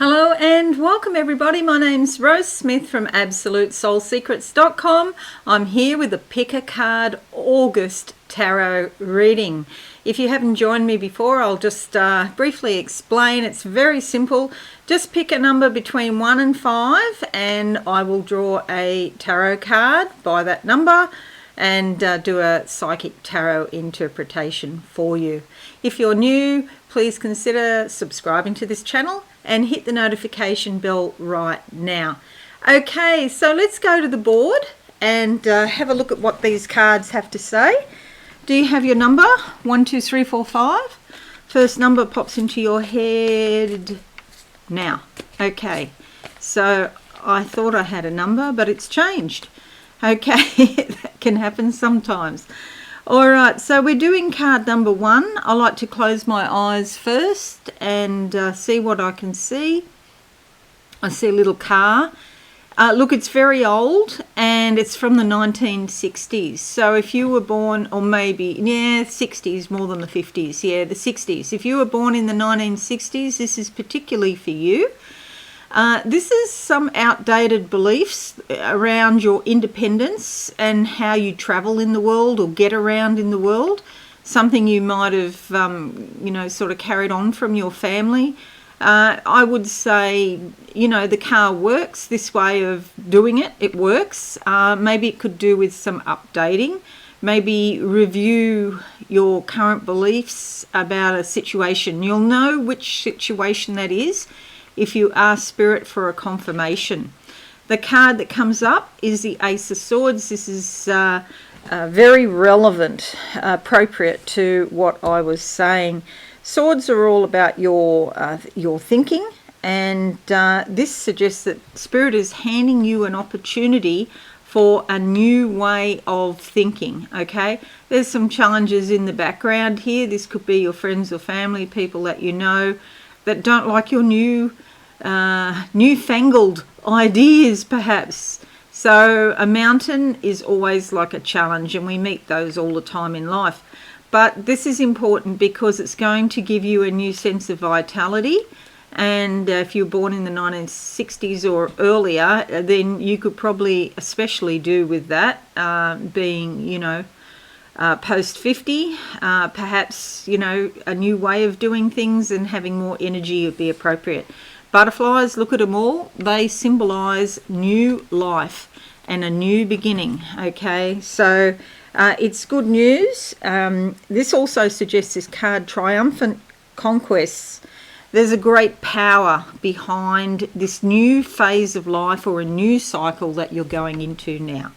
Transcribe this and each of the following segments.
Hello and welcome everybody. My name's Rose Smith from AbsoluteSoulSecrets.com. I'm here with the Pick a Card August Tarot reading. If you haven't joined me before, I'll just briefly explain. It's very simple. Just pick a number between 1 and 5 and I will draw a tarot card by that number and do a psychic tarot interpretation for you. If you're new, please consider subscribing to this channel and hit the notification bell right now. Okay, so let's go to the board and have a look at what these cards have to say. Do you have your number? 1, 2, 3, 4, 5. First number pops into your head now. Okay, so I thought I had a number, but it's changed. Okay, that can happen sometimes. All right, so we're doing card number 1. I like to close my eyes first and see what I can see. I see a little car. Look, it's very old and it's from the 1960s. So if you were born, or maybe, 60s more than the 50s. Yeah, the 60s. If you were born in the 1960s, this is particularly for you. This is some outdated beliefs around your independence and how you travel in the world or get around in the world. Something you might have, sort of carried on from your family. I would say, the car works. This way of doing it, it works. Maybe it could do with some updating. Maybe review your current beliefs about a situation. You'll know which situation that is if you ask Spirit for a confirmation. The card that comes up is the Ace of Swords. This is very relevant, appropriate to what I was saying. Swords are all about your thinking, and this suggests that Spirit is handing you an opportunity for a new way of thinking, okay? There's some challenges in the background here. This could be your friends or family, people that you know that don't like your newfangled ideas, perhaps. So a mountain is always like a challenge, and we meet those all the time in life. But this is important because it's going to give you a new sense of vitality. And if you're born in the 1960s or earlier, then you could probably especially do with that, being, post 50, perhaps, a new way of doing things and having more energy would be appropriate. Butterflies, look at them all. They symbolize new life and a new beginning. Okay, so it's good news. This also suggests this card, Triumphant Conquests. There's a great power behind this new phase of life or a new cycle that you're going into now.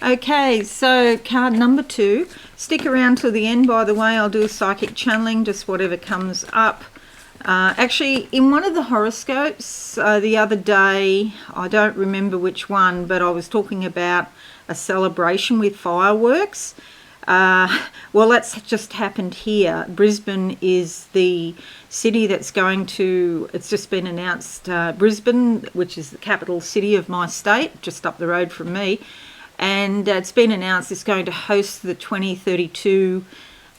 Okay, so card number 2. Stick around till the end, by the way. I'll do a psychic channeling, just whatever comes up. Actually, in one of the horoscopes the other day, I don't remember which one, but I was talking about a celebration with fireworks. Well, that's just happened here. Brisbane is the city that's going to, it's just been announced, Brisbane, which is the capital city of my state, just up the road from me, and it's been announced it's going to host the 2032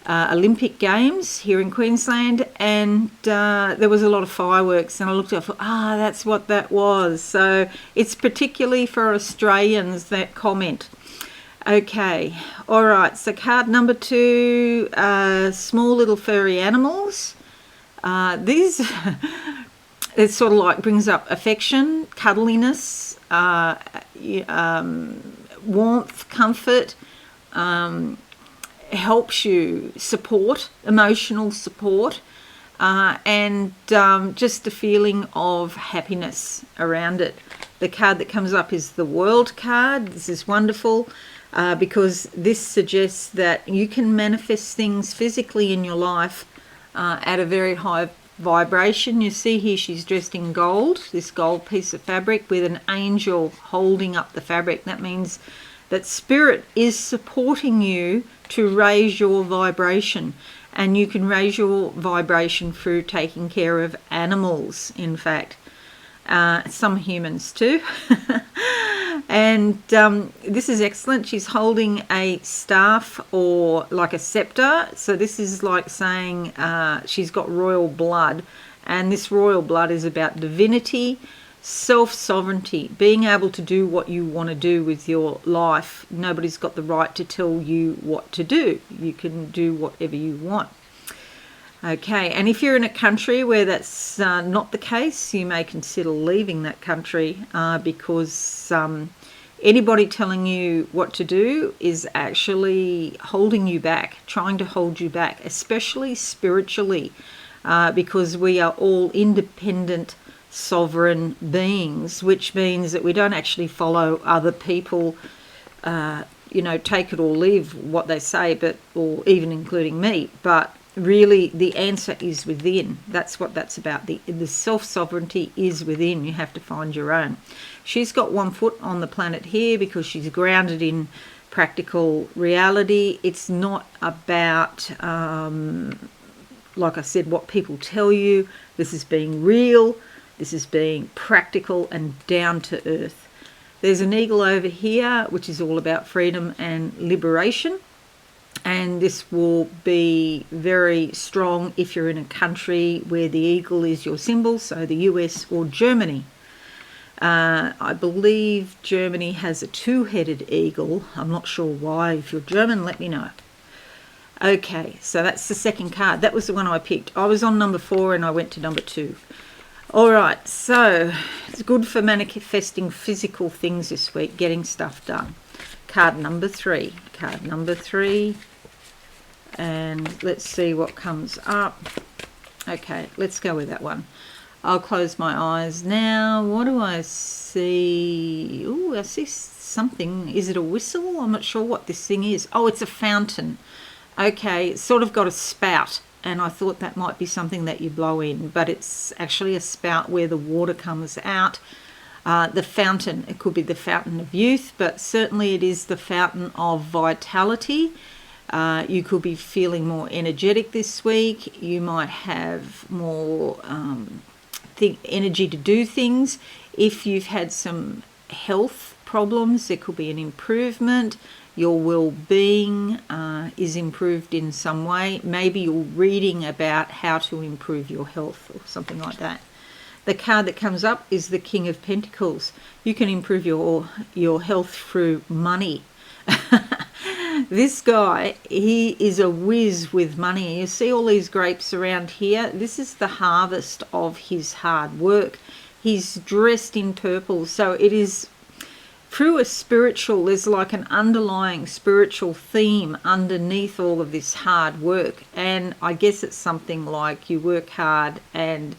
Olympic Games here in Queensland, and there was a lot of fireworks, and I looked up, that's what that was. So it's particularly for Australians, that comment. Okay, all right, so card number 2, small little furry animals. These, it sort of like brings up affection, cuddliness, warmth, comfort, helps you support, emotional support, and just a feeling of happiness around it. The card that comes up is the World card. This is wonderful because this suggests that you can manifest things physically in your life at a very high vibration. You see here she's dressed in gold, this gold piece of fabric with an angel holding up the fabric. That means that Spirit is supporting you to raise your vibration, and you can raise your vibration through taking care of animals, in fact. Some humans too. And this is excellent. She's holding a staff or like a scepter. So this is like saying she's got royal blood And this royal blood is about divinity, self-sovereignty, being able to do what you want to do with your life. Nobody's got the right to tell you what to do. You can do whatever you want. Okay, and if you're in a country where that's not the case, you may consider leaving that country because anybody telling you what to do is actually holding you back, trying to hold you back, especially spiritually, because we are all independent, sovereign beings, which means that we don't actually follow other people, take it or leave what they say, or even including me, but really the answer is within. That's what that's about. The self-sovereignty is within. You have to find your own. She's got 1 foot on the planet here because she's grounded in practical reality. It's not about, like I said, what people tell you. This is being real. This is being practical and down to earth. There's an eagle over here, which is all about freedom and liberation. And this will be very strong if you're in a country where the eagle is your symbol, so the US or Germany. I believe Germany has a 2-headed eagle. I'm not sure why. If you're German, let me know. Okay, so that's the second card. That was the one I picked. I was on number 4 and I went to number 2. All right, so it's good for manifesting physical things this week, getting stuff done. Card number 3. Card number 3. And let's see what comes up. Okay, let's go with that one. I'll close my eyes now. What do I see? Oh, I see something. Is it a whistle? I'm not sure what this thing is. Oh, it's a fountain. Okay, it's sort of got a spout, and I thought that might be something that you blow in, but it's actually a spout where the water comes out. The fountain, it could be the fountain of youth, but certainly it is the fountain of vitality. You could be feeling more energetic this week. You might have more energy to do things. If you've had some health problems, there could be an improvement. Your well-being is improved in some way. Maybe you're reading about how to improve your health or something like that. The card that comes up is the King of Pentacles. You can improve your health through money. This guy, he is a whiz with money. You see all these grapes around here? This is the harvest of his hard work. He's dressed in purple, so it is through a spiritual, there's like an underlying spiritual theme underneath all of this hard work. And I guess it's something like you work hard and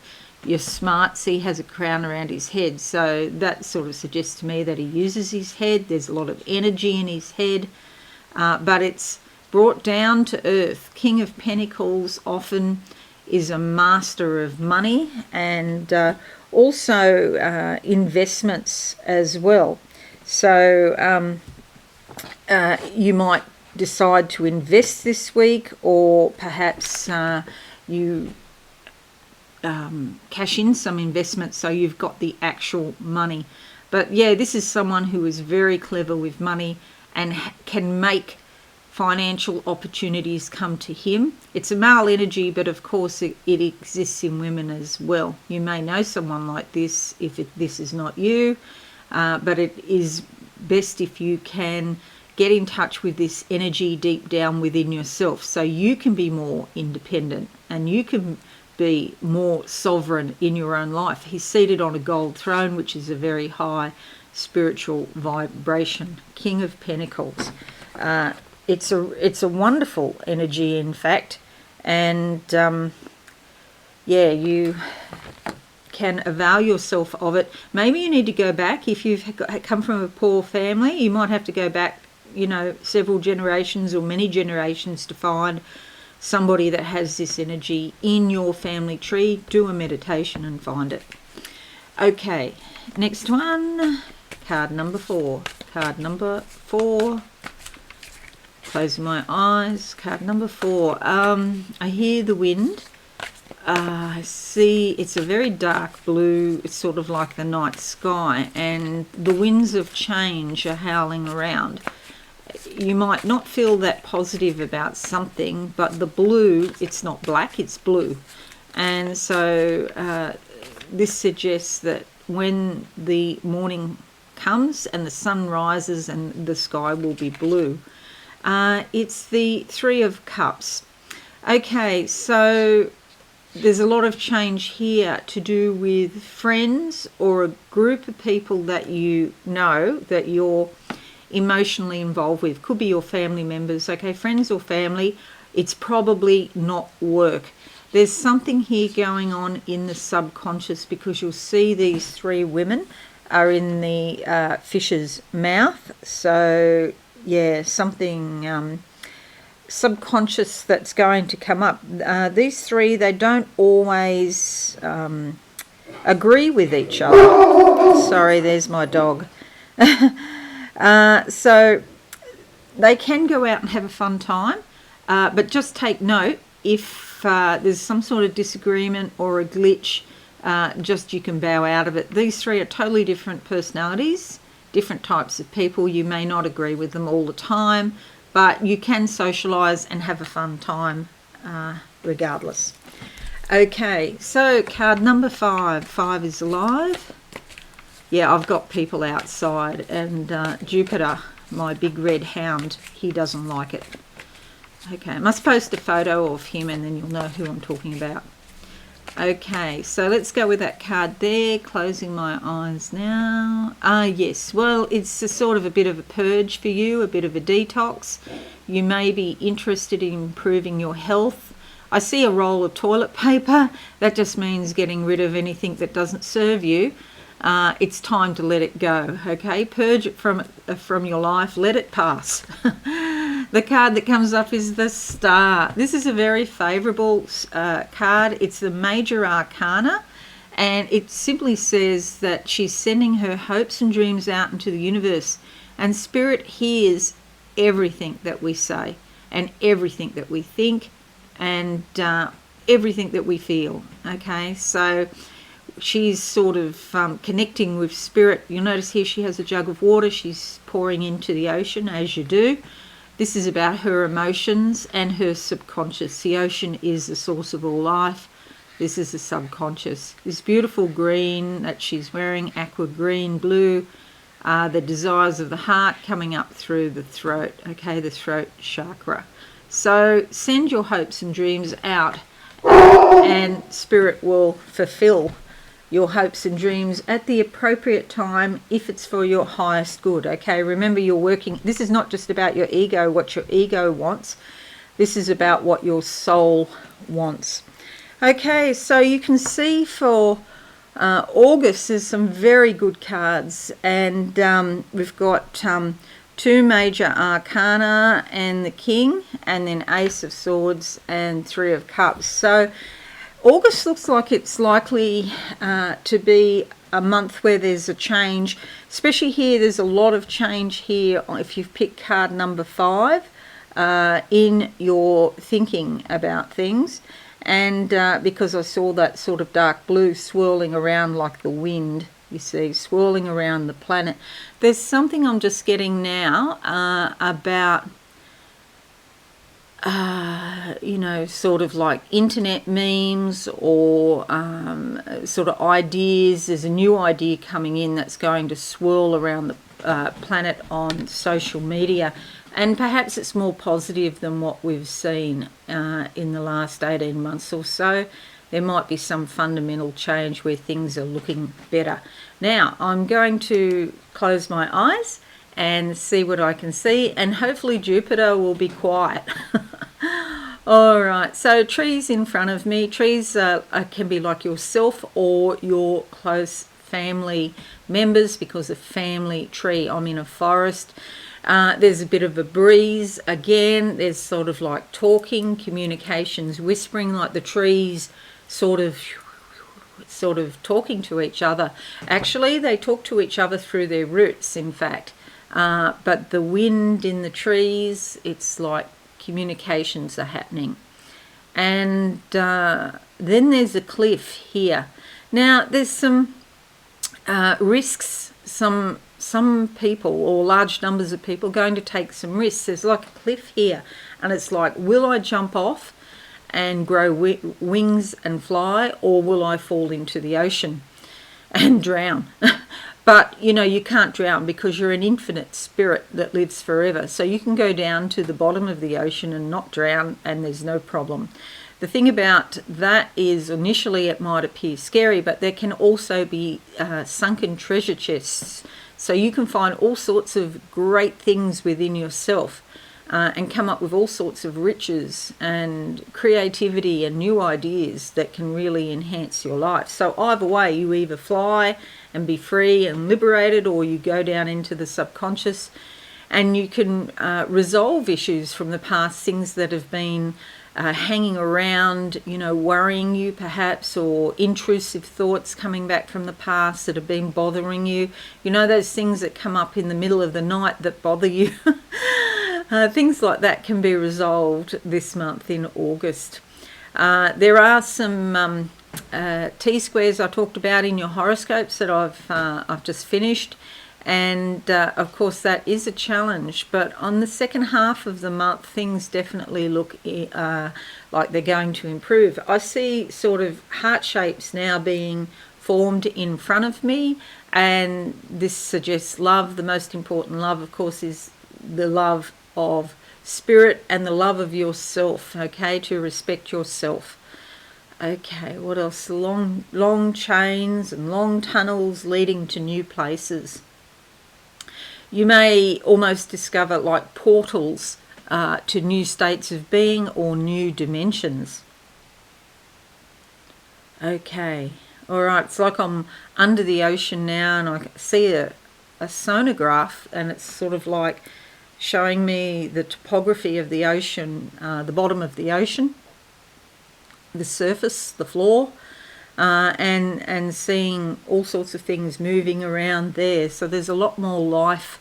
you're smart. See, he has a crown around his head, so that sort of suggests to me that he uses his head. There's a lot of energy in his head. But it's brought down to earth. King of Pentacles often is a master of money and also investments as well. So you might decide to invest this week, or perhaps you cash in some investments so you've got the actual money. But yeah, this is someone who is very clever with money and can make financial opportunities come to him. It's a male energy, but of course it exists in women as well. You may know someone like this if this is not you, but it is best if you can get in touch with this energy deep down within yourself so you can be more independent and you can be more sovereign in your own life. He's seated on a gold throne, which is a very high spiritual vibration. King of Pentacles. It's a wonderful energy, in fact, and yeah, you can avail yourself of it. Maybe you need to go back if you've come from a poor family. You might have to go back, several generations or many generations to find somebody that has this energy in your family tree. Do a meditation and find it. Okay, next one. Card number 4. Card number 4. Closing my eyes. Card number 4. I hear the wind. I see it's a very dark blue. It's sort of like the night sky, and the winds of change are howling around. You might not feel that positive about something, but the blue, it's not black, it's blue. And so this suggests that when the morning comes and the sun rises and the sky will be blue. It's the Three of Cups. Okay, so there's a lot of change here to do with friends or a group of people that you know that you're emotionally involved with. Could be your family members, okay, friends or family. It's probably not work. There's something here going on in the subconscious, because you'll see these three women are in the fish's mouth. So yeah, something subconscious that's going to come up. These three, they don't always agree with each other. Sorry, there's my dog. So they can go out and have a fun time, but just take note, if there's some sort of disagreement or a glitch, just you can bow out of it. These three are totally different personalities, different types of people. You may not agree with them all the time, but you can socialise and have a fun time regardless. Okay, so card number 5. 5 is alive. Yeah, I've got people outside, and Jupiter, my big red hound, he doesn't like it. Okay, I must post a photo of him and then you'll know who I'm talking about. Okay, so let's go with that card there. Closing my eyes now. Yes, well, it's a sort of a bit of a purge for you, a bit of a detox. You may be interested in improving your health. I see a roll of toilet paper. That just means getting rid of anything that doesn't serve you. It's time to let it go, okay? Purge it from your life. Let it pass. The card that comes up is the Star. This is a very favourable card. It's the Major Arcana, and it simply says that she's sending her hopes and dreams out into the universe, and Spirit hears everything that we say and everything that we think and everything that we feel, okay? So she's sort of connecting with Spirit. You'll notice here she has a jug of water. She's pouring into the ocean, as you do. This is about her emotions and her subconscious. The ocean is the source of all life. This is the subconscious. This beautiful green that she's wearing, aqua green, blue, the desires of the heart coming up through the throat, okay, the throat chakra. So send your hopes and dreams out, and Spirit will fulfill your hopes and dreams at the appropriate time, if it's for your highest good, okay? Remember, you're working, this is not just about your ego, what your ego wants. This is about what your soul wants. Okay, so you can see for August, there's some very good cards, and we've got 2 Major Arcana and the King, and then Ace of Swords and 3 of Cups. So August looks like it's likely to be a month where there's a change, especially here. There's a lot of change here if you've picked card number 5 in your thinking about things, and because I saw that sort of dark blue swirling around like the wind, you see, swirling around the planet. There's something I'm just getting now about you know, sort of like internet memes or sort of ideas. There's a new idea coming in that's going to swirl around the planet on social media, and perhaps it's more positive than what we've seen in the last 18 months or so. There might be some fundamental change where things are looking better. Now, I'm going to close my eyes and see what I can see, and hopefully Jupiter will be quiet. All right, so trees in front of me. Trees can be like yourself or your close family members, because a family tree. I'm in a forest. There's a bit of a breeze again. There's sort of like talking, communications, whispering, like the trees sort of talking to each other. Actually, they talk to each other through their roots, in fact. But the wind in the trees, it's like communications are happening. And then there's a cliff here. Now, there's some risks. Some people, or large numbers of people, going to take some risks. There's like a cliff here, and it's like, will I jump off and grow wings and fly, or will I fall into the ocean and drown? But, you can't drown because you're an infinite spirit that lives forever. So you can go down to the bottom of the ocean and not drown, and there's no problem. The thing about that is initially it might appear scary, but there can also be sunken treasure chests. So you can find all sorts of great things within yourself and come up with all sorts of riches and creativity and new ideas that can really enhance your life. So either way, you either fly and be free and liberated, or you go down into the subconscious and you can resolve issues from the past, things that have been hanging around, worrying you perhaps, or intrusive thoughts coming back from the past that have been bothering you. Those things that come up in the middle of the night that bother you. Things like that can be resolved this month in August. There are some T-squares I talked about in your horoscopes that I've just finished. And of course that is a challenge, but on the second half of the month things definitely look like they're going to improve. I see sort of heart shapes now being formed in front of me, and this suggests love. The most important love, of course, is the love of spirit and the love of yourself, okay, to respect yourself. Okay, what else? Long chains and long tunnels leading to new places. You may almost discover like portals to new states of being or new dimensions. Okay, all right, it's like I'm under the ocean now, and I see a sonograph, and it's sort of like showing me the topography of the ocean, the bottom of the ocean, the surface, the floor, and seeing all sorts of things moving around there. So there's a lot more life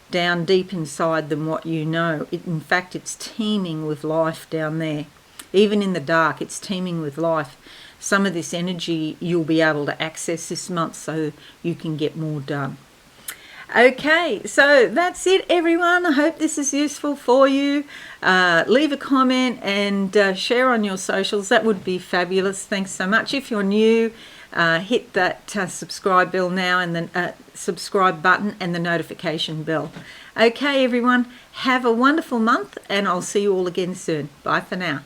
down deep inside than what you know. In fact, it's teeming with life down there. Even in the dark, it's teeming with life. Some of this energy you'll be able to access this month so you can get more done. Okay, so that's it, everyone. I hope this is useful for you. Leave a comment and share on your socials. That would be fabulous. Thanks so much. If you're new, hit that subscribe bell now, and the subscribe button and the notification bell. Okay, everyone, have a wonderful month, and I'll see you all again soon. Bye for now.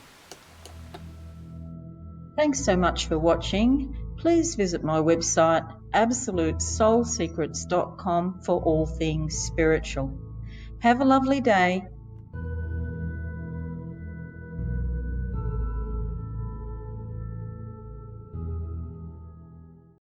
Thanks so much for watching. Please visit my website absolutesoulsecrets.com for all things spiritual. Have a lovely day.